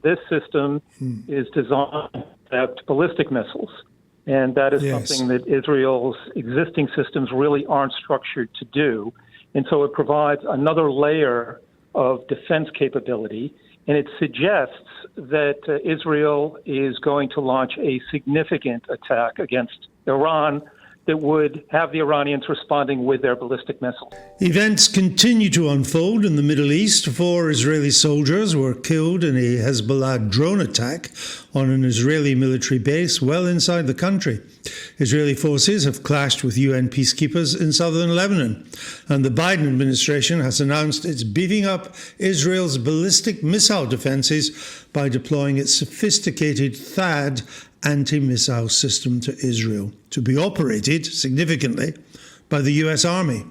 this system is designed to have ballistic missiles. And that is something that Israel's existing systems really aren't structured to do. And so it provides another layer of defense capability. And it suggests that Israel is going to launch a significant attack against Iran that would have the Iranians responding with their ballistic missiles. Events continue to unfold in the Middle East. 4 Israeli soldiers were killed in a Hezbollah drone attack on an Israeli military base well inside the country. Israeli forces have clashed with UN peacekeepers in southern Lebanon, and the Biden administration has announced it's beefing up Israel's ballistic missile defenses by deploying its sophisticated THAAD anti-missile system to Israel, to be operated significantly by the US Army.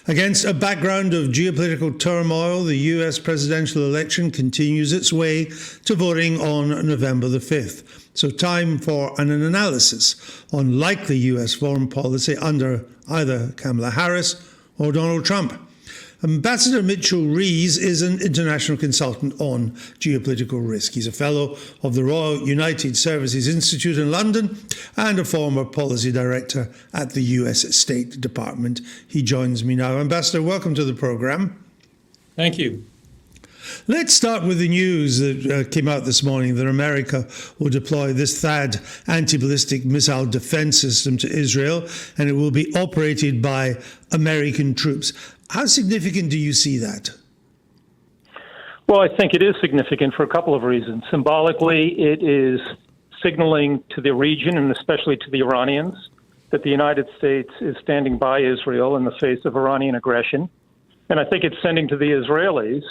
Against a background of geopolitical turmoil, the US presidential election continues its way to voting on November the 5th. So time for an analysis on likely US foreign policy under either Kamala Harris or Donald Trump. Ambassador Mitchell Rees is an international consultant on geopolitical risk. He's a fellow of the Royal United Services Institute in London and a former policy director at the US State Department. He joins me now. Ambassador, welcome to the programme. Thank you. Let's start with the news that came out this morning that America will deploy this THAAD anti-ballistic missile defense system to Israel, and it will be operated by American troops. How significant do you see that? Well, I think it is significant for a couple of reasons. Symbolically, it is signaling to the region, and especially to the Iranians, that the United States is standing by Israel in the face of Iranian aggression. And I think it's sending to the Israelis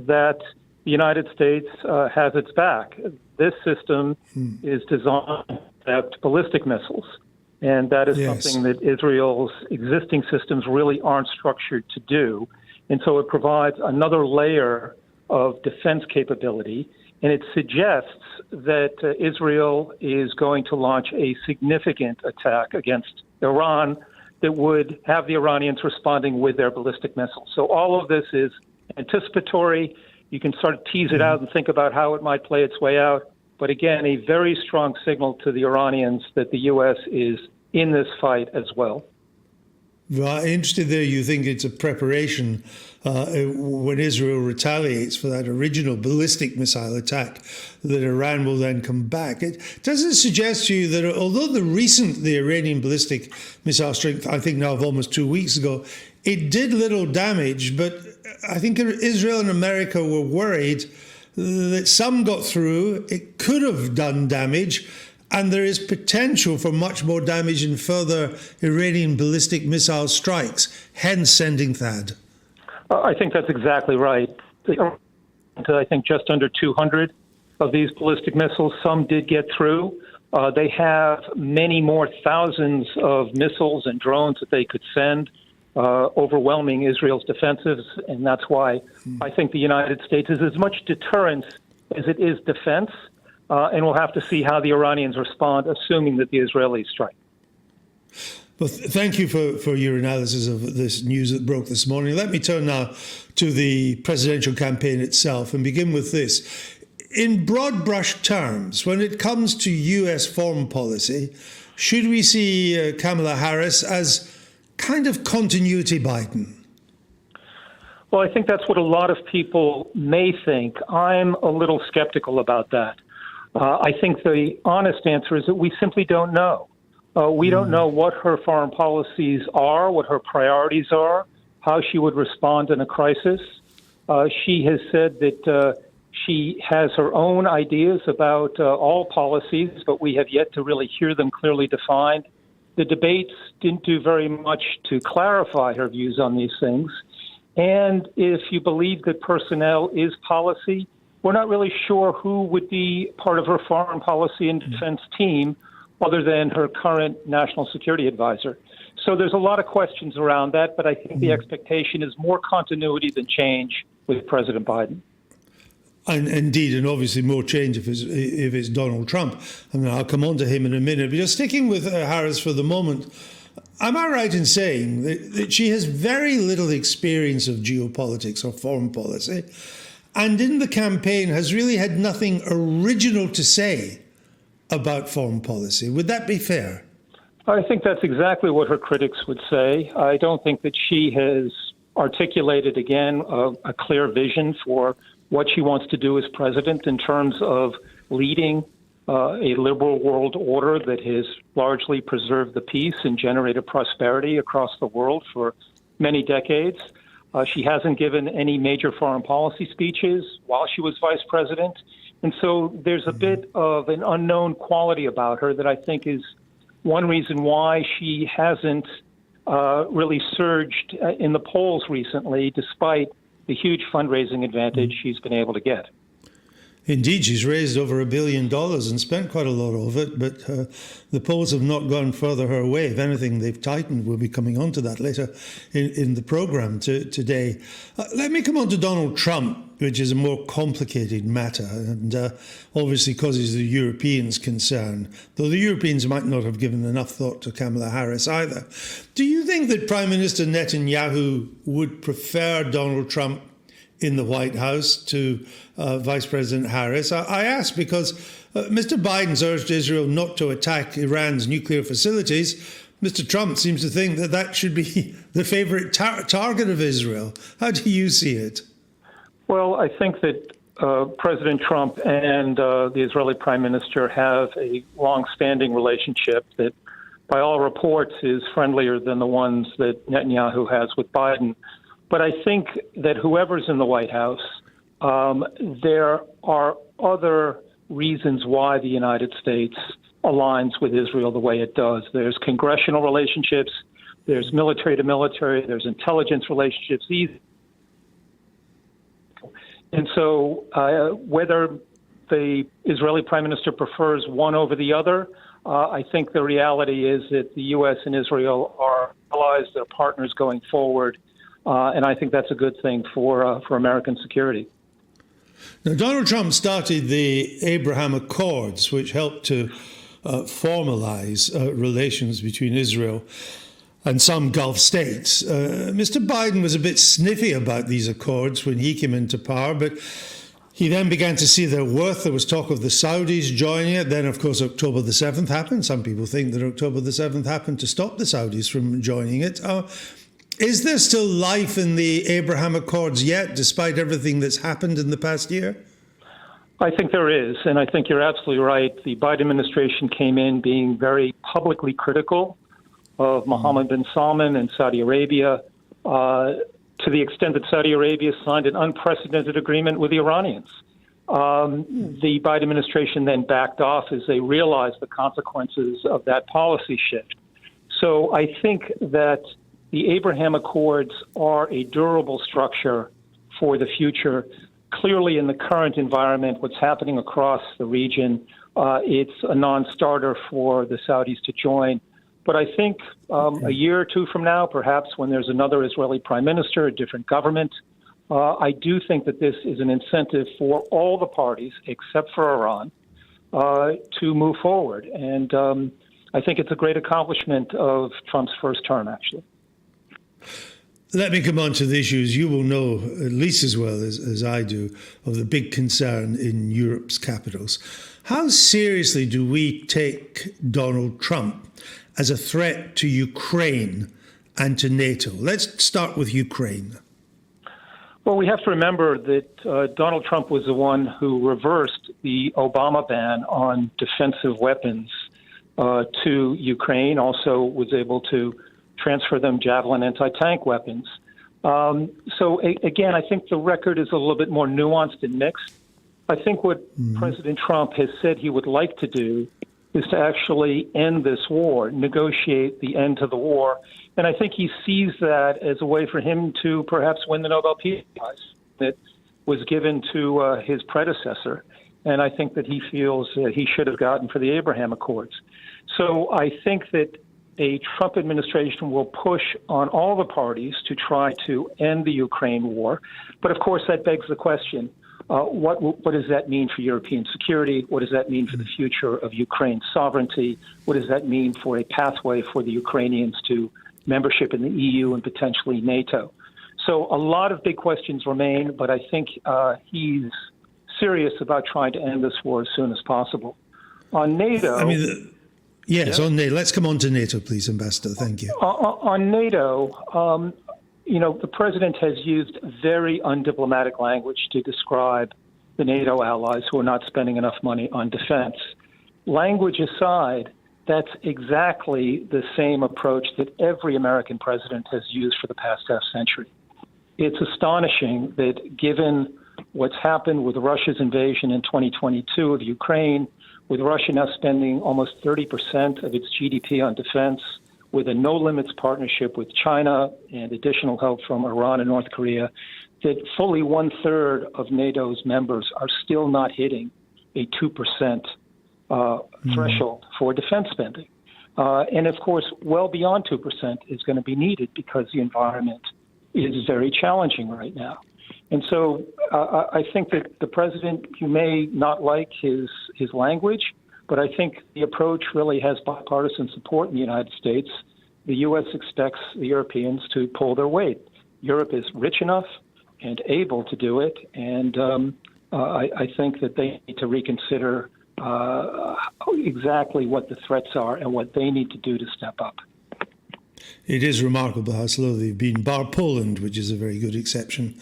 that the United States has its back. This system is designed to have ballistic missiles. And that is something that Israel's existing systems really aren't structured to do. And so it provides another layer of defense capability. And it suggests that Israel is going to launch a significant attack against Iran that would have the Iranians responding with their ballistic missiles. So all of this is anticipatory. You can sort of tease it out and think about how it might play its way out. But again, a very strong signal to the Iranians that the U.S. is in this fight as well. Well, interested there, you think it's a preparation when Israel retaliates for that original ballistic missile attack, that Iran will then come back. Does it suggest to you that although the Iranian ballistic missile strength, I think now of almost 2 weeks ago, it did little damage, but I think Israel and America were worried that some got through, it could have done damage, and there is potential for much more damage and further Iranian ballistic missile strikes, hence sending THAAD? I think that's exactly right. I think just under 200 of these ballistic missiles, some did get through. They have many more thousands of missiles and drones that they could send, overwhelming Israel's defenses, and that's why I think the United States is as much deterrence as it is defense, and we'll have to see how the Iranians respond, assuming that the Israelis strike. Well, thank you for your analysis of this news that broke this morning. Let me turn now to the presidential campaign itself and begin with this. In broad brush terms, when it comes to US foreign policy, should we see Kamala Harris as kind of continuity Biden? Well, I think that's what a lot of people may think. I'm a little skeptical about that. I think the honest answer is that we simply don't know. We don't know what her foreign policies are, what her priorities are, how she would respond in a crisis. She has said that she has her own ideas about all policies, but we have yet to really hear them clearly defined. The debates didn't do very much to clarify her views on these things. And if you believe that personnel is policy, we're not really sure who would be part of her foreign policy and defense team other than her current national security advisor. So there's a lot of questions around that, but I think the expectation is more continuity than change with President Biden. And indeed, and obviously more change if it's Donald Trump. I mean, I'll come on to him in a minute. But just sticking with Harris for the moment, am I right in saying that she has very little experience of geopolitics or foreign policy? and in the campaign has really had nothing original to say about foreign policy. Would that be fair? I think that's exactly what her critics would say. I don't think that she has articulated, again, a clear vision for what she wants to do as president in terms of leading a liberal world order that has largely preserved the peace and generated prosperity across the world for many decades. She hasn't given any major foreign policy speeches while she was vice president. And so there's a bit of an unknown quality about her that I think is one reason why she hasn't really surged in the polls recently, despite the huge fundraising advantage she's been able to get. Indeed, she's raised over $1 billion and spent quite a lot of it, but the polls have not gone further her way. If anything, they've tightened. We'll be coming on to that later in the programme today. Let me come on to Donald Trump, which is a more complicated matter and obviously causes the Europeans concern, though the Europeans might not have given enough thought to Kamala Harris either. Do you think that Prime Minister Netanyahu would prefer Donald Trump in the White House to Vice President Harris? I ask because Mr. Biden's urged Israel not to attack Iran's nuclear facilities. Mr. Trump seems to think that that should be the favourite target of Israel. How do you see it? Well, I think that President Trump and the Israeli Prime Minister have a long-standing relationship that, by all reports, is friendlier than the ones that Netanyahu has with Biden. But I think that whoever's in the White House, there are other reasons why the United States aligns with Israel the way it does. There's congressional relationships, there's military to military, there's intelligence relationships. And so whether the Israeli Prime Minister prefers one over the other, I think the reality is that the U.S. and Israel are allies, they're partners going forward. And I think that's a good thing for American security. Now, Donald Trump started the Abraham Accords, which helped to formalize relations between Israel and some Gulf states. Mr. Biden was a bit sniffy about these accords when he came into power, but he then began to see their worth. There was talk of the Saudis joining it. Then, of course, October the 7th happened. Some people think that October the 7th happened to stop the Saudis from joining it. Is there still life in the Abraham Accords yet, despite everything that's happened in the past year? I think there is, and I think you're absolutely right. The Biden administration came in being very publicly critical of Mohammed bin Salman and Saudi Arabia, to the extent that Saudi Arabia signed an unprecedented agreement with the Iranians. The Biden administration then backed off as they realized the consequences of that policy shift. So I think that the Abraham Accords are a durable structure for the future. Clearly, in the current environment, what's happening across the region, it's a non-starter for the Saudis to join. But I think a year or two from now, perhaps when there's another Israeli prime minister, a different government, I do think that this is an incentive for all the parties, except for Iran, to move forward. And I think it's a great accomplishment of Trump's first term, actually. Let me come on to the issues you will know at least as well as I do of the big concern in Europe's capitals. How seriously do we take Donald Trump as a threat to Ukraine and to NATO? Let's start with Ukraine. Well, we have to remember that Donald Trump was the one who reversed the Obama ban on defensive weapons to Ukraine, also was able to transfer them Javelin anti-tank weapons. Again, I think the record is a little bit more nuanced and mixed. I think what President Trump has said he would like to do is to actually end this war, negotiate the end to the war. And I think he sees that as a way for him to perhaps win the Nobel Peace Prize that was given to his predecessor. And I think that he feels that he should have gotten for the Abraham Accords. So I think that a Trump administration will push on all the parties to try to end the Ukraine war. But of course, that begs the question, what does that mean for European security? What does that mean for the future of Ukraine's sovereignty? What does that mean for a pathway for the Ukrainians to membership in the EU and potentially NATO? So a lot of big questions remain, but I think he's serious about trying to end this war as soon as possible. On NATO... Yes, on NATO. Let's come on to NATO, please, Ambassador. Thank you. On NATO, the president has used very undiplomatic language to describe the NATO allies who are not spending enough money on defense. Language aside, that's exactly the same approach that every American president has used for the past half century. It's astonishing that given what's happened with Russia's invasion in 2022 of Ukraine, with Russia now spending almost 30% of its GDP on defense, with a no-limits partnership with China and additional help from Iran and North Korea, that fully one-third of NATO's members are still not hitting a 2% threshold for defense spending. And, of course, well beyond 2% is going to be needed because the environment is very challenging right now. And so I think that the president, you may not like his language, but I think the approach really has bipartisan support in the United States. The U.S. expects the Europeans to pull their weight. Europe is rich enough and able to do it, and I think that they need to reconsider exactly what the threats are and what they need to do to step up. It is remarkable how slow they've been, bar Poland, which is a very good exception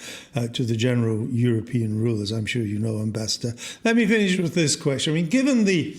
to the general European rule, as I'm sure you know, Ambassador. Let me finish with this question. I mean, given the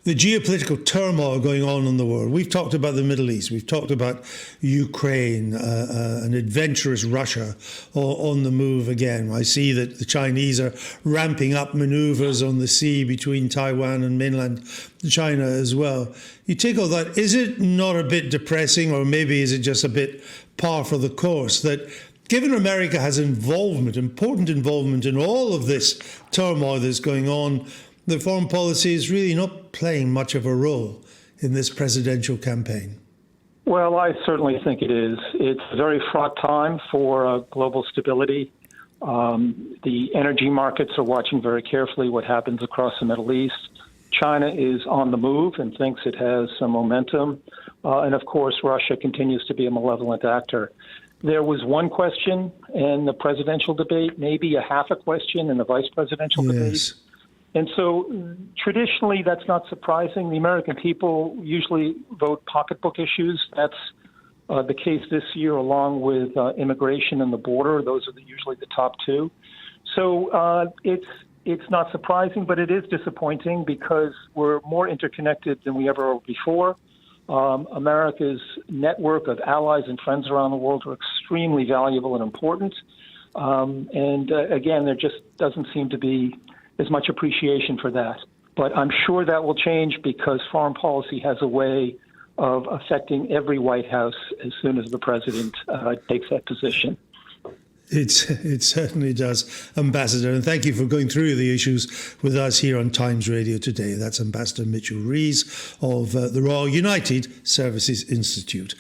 geopolitical turmoil going on in the world, we've talked about the Middle East, we've talked about Ukraine, an adventurous Russia on the move again. I see that the Chinese are ramping up maneuvers on the sea between Taiwan and mainland China as well. You take all that, is it not a bit depressing, or maybe is it just a bit par for the course, that given America has important involvement in all of this turmoil that's going on, the foreign policy is really not playing much of a role in this presidential campaign? Well, I certainly think it is. It's a very fraught time for global stability. The energy markets are watching very carefully what happens across the Middle East. China is on the move and thinks it has some momentum. And, of course, Russia continues to be a malevolent actor. There was one question in the presidential debate, maybe a half a question in the vice presidential debate. And so traditionally, that's not surprising. The American people usually vote pocketbook issues. That's the case this year, along with immigration and the border. Those are usually the top two. So it's not surprising, but it is disappointing because we're more interconnected than we ever were before. America's network of allies and friends around the world are extremely valuable and important. Again, there just doesn't seem to be as much appreciation for that. But I'm sure that will change because foreign policy has a way of affecting every White House as soon as the president takes that position. It certainly does, Ambassador. And thank you for going through the issues with us here on Times Radio today. That's Ambassador Mitchell Rees of the Royal United Services Institute.